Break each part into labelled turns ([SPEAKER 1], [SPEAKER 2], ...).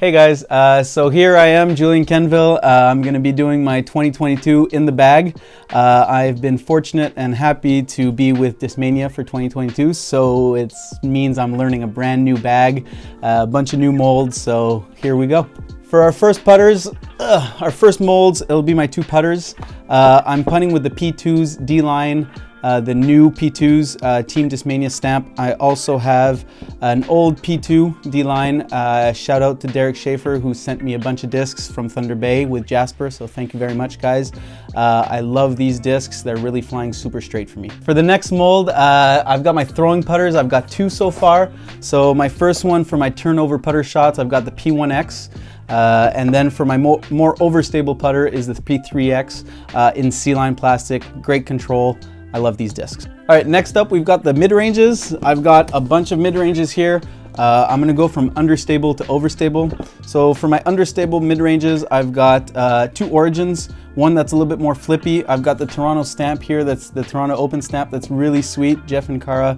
[SPEAKER 1] Hey guys, so here I am, Julien Quenneville. I'm going to be doing my 2022 in the bag. I've been fortunate and happy to be with Discmania for 2022, so it means I'm learning a brand new bag, a bunch of new molds, so here we go. For our first putters, our first molds, it'll be my two putters. I'm putting with the P2s D-line. The new P2s Team Discmania stamp. I also have an old P2 D-line. Shout out to Derek Schaefer, who sent me a bunch of discs from Thunder Bay with Jasper, so thank you very much, guys. I love these discs. They're really flying super straight for me. For the next mold, I've got my throwing putters. I've got two so far. So my first one for my turnover putter shots, I've got the P1X. And then for my more overstable putter is the P3X in C-line plastic. Great control. I love these discs. All right, next up we've got the mid-ranges. I've got a bunch of mid-ranges here. I'm gonna go from understable to overstable. So for my understable mid-ranges, I've got two Origins. One that's a little bit more flippy. I've got the Toronto stamp here, that's the Toronto Open stamp. That's really sweet. Jeff and Cara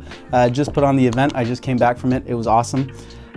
[SPEAKER 1] just put on the event. I just came back from it. It was awesome.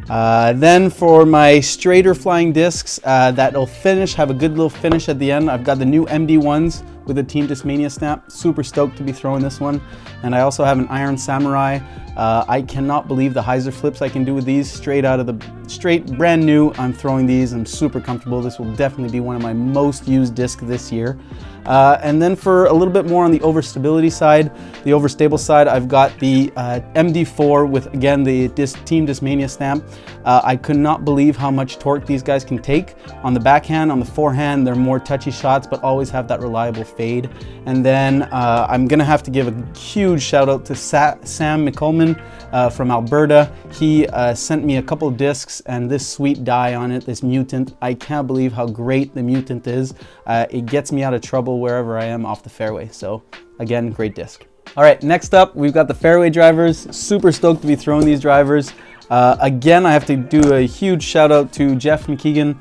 [SPEAKER 1] Then for my straighter flying discs, that'll have a good little finish at the end. I've got the new MD1s with the Team Discmania stamp. Super stoked to be throwing this one. And I also have an Iron Samurai. I cannot believe the hyzer flips I can do with these straight brand new. I'm throwing these. I'm super comfortable. This will definitely be one of my most used discs this year. And then for a little bit more on the overstability side, the overstable side, I've got the MD4 with, again, the Team Discmania stamp. I could not believe how much torque these guys can take. On the backhand, on the forehand, they're more touchy shots, but always have that reliable fade. And then I'm gonna have to give a huge shout out to Sam McCullman from Alberta. He sent me a couple of discs and this sweet die on it, this Mutant. I can't believe how great the Mutant is. It gets me out of trouble wherever I am off the fairway. So again, great disc. All right, next up, we've got the fairway drivers. Super stoked to be throwing these drivers. Again, I have to do a huge shout out to Jeff McKeegan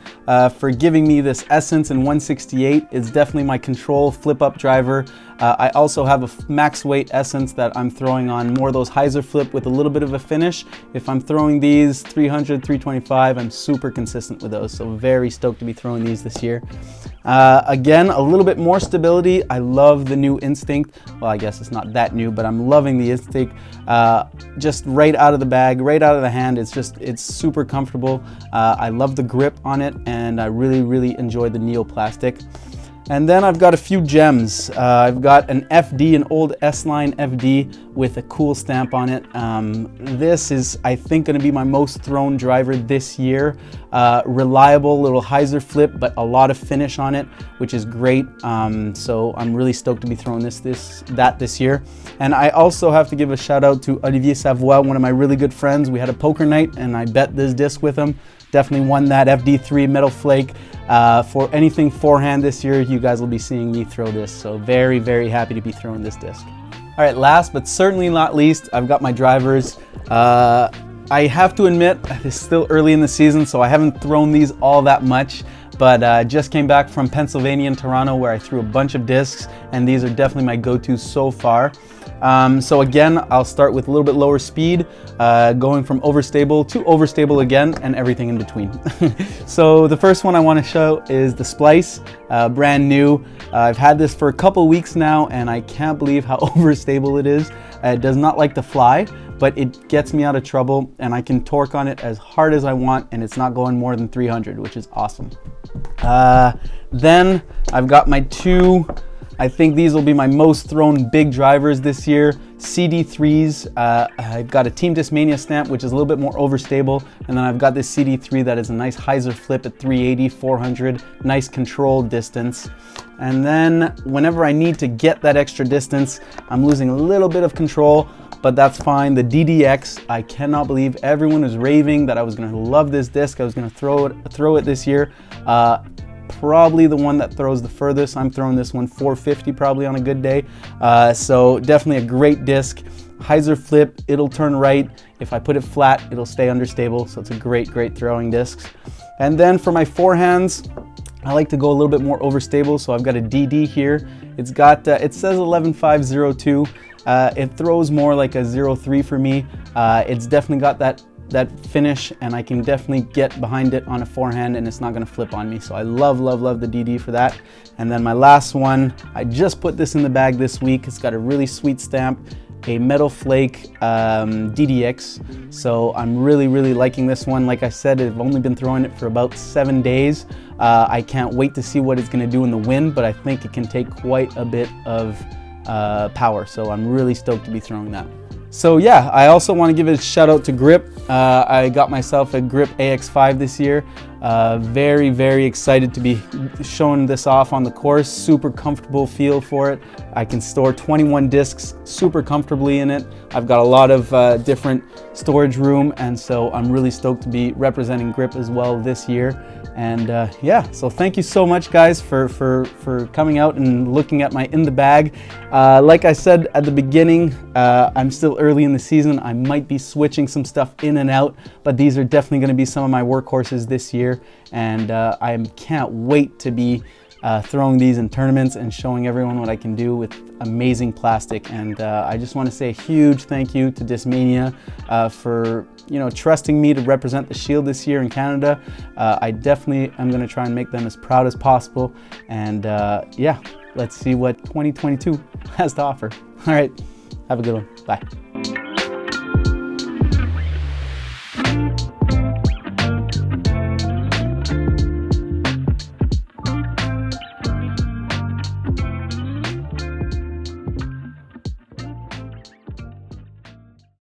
[SPEAKER 1] for giving me this Essence in 168. It's definitely my control flip up driver. I also have a max weight Essence that I'm throwing on more of those hyzer flip with a little bit of a finish. If I'm throwing these 300, 325, I'm super consistent with those. So very stoked to be throwing these this year. Again, a little bit more stability. I love the new Instinct. Well, I guess it's not that new, but I'm loving the Instinct. Just right out of the bag, right out of the hand. It's super comfortable. I love the grip on it, and I really, really enjoy the neoplastic. And then I've got a few gems. I've got an FD, an old S-Line FD with a cool stamp on it. This is, I think, gonna be my most thrown driver this year. Reliable, little hyzer flip, but a lot of finish on it, which is great. So I'm really stoked to be throwing this year. And I also have to give a shout out to Olivier Savoie, one of my really good friends. We had a poker night and I bet this disc with him. Definitely won that FD3 Metal Flake. For anything forehand this year, you guys will be seeing me throw this. So very, very happy to be throwing this disc. All right, last but certainly not least, I've got my drivers. I have to admit, it's still early in the season, so I haven't thrown these all that much. But just came back from Pennsylvania and Toronto where I threw a bunch of discs, and these are definitely my go-tos so far. So again, I'll start with a little bit lower speed, going from overstable to overstable again, and everything in between. So the first one I want to show is the Splice, brand new. I've had this for a couple weeks now, and I can't believe how overstable it is. It does not like to fly, but it gets me out of trouble, and I can torque on it as hard as I want, and it's not going more than 300, which is awesome. Then I've got my two, I think these will be my most thrown big drivers this year, CD3s. I've got a Team Discmania stamp, which is a little bit more overstable, and then I've got this CD3 that is a nice hyzer flip at 380, 400, nice control distance. And then whenever I need to get that extra distance, I'm losing a little bit of control, but that's fine. The DDX, I cannot believe everyone was raving that I was gonna love this disc. I was gonna throw it this year. Probably the one that throws the furthest. I'm throwing this one 450 probably on a good day. So definitely a great disc. Hyzer flip, it'll turn right. If I put it flat, it'll stay understable. So it's a great, great throwing disc. And then for my forehands, I like to go a little bit more overstable. So I've got a DD here. It's got, it says 11.502. It throws more like a 0.3 for me. It's definitely got that that finish, and I can definitely get behind it on a forehand and it's not gonna flip on me. So I love, love, love the DD for that. And then my last one, I just put this in the bag this week. It's got a really sweet stamp, a metal flake DDX. So I'm really, really liking this one. Like I said, I've only been throwing it for about 7 days. I can't wait to see what it's gonna do in the wind, but I think it can take quite a bit of power. So I'm really stoked to be throwing that. So yeah, I also want to give a shout out to grip. I got myself a grip AX5 this year. Very, very excited to be showing this off on the course. Super comfortable feel for it. I can store 21 discs super comfortably in it. I've got a lot of different storage room, and so I'm really stoked to be representing grip as well this year. And yeah, so thank you so much guys for coming out and looking at my in the bag. Like I said at the beginning, I'm still early in the season. I might be switching some stuff in and out, but these are definitely going to be some of my workhorses this year, and I can't wait to be throwing these in tournaments and showing everyone what I can do with amazing plastic. And I just want to say a huge thank you to Discmania for trusting me to represent the Shield this year in Canada. I definitely am going to try and make them as proud as possible. And yeah, let's see what 2022 has to offer. All right, have a good one. Bye.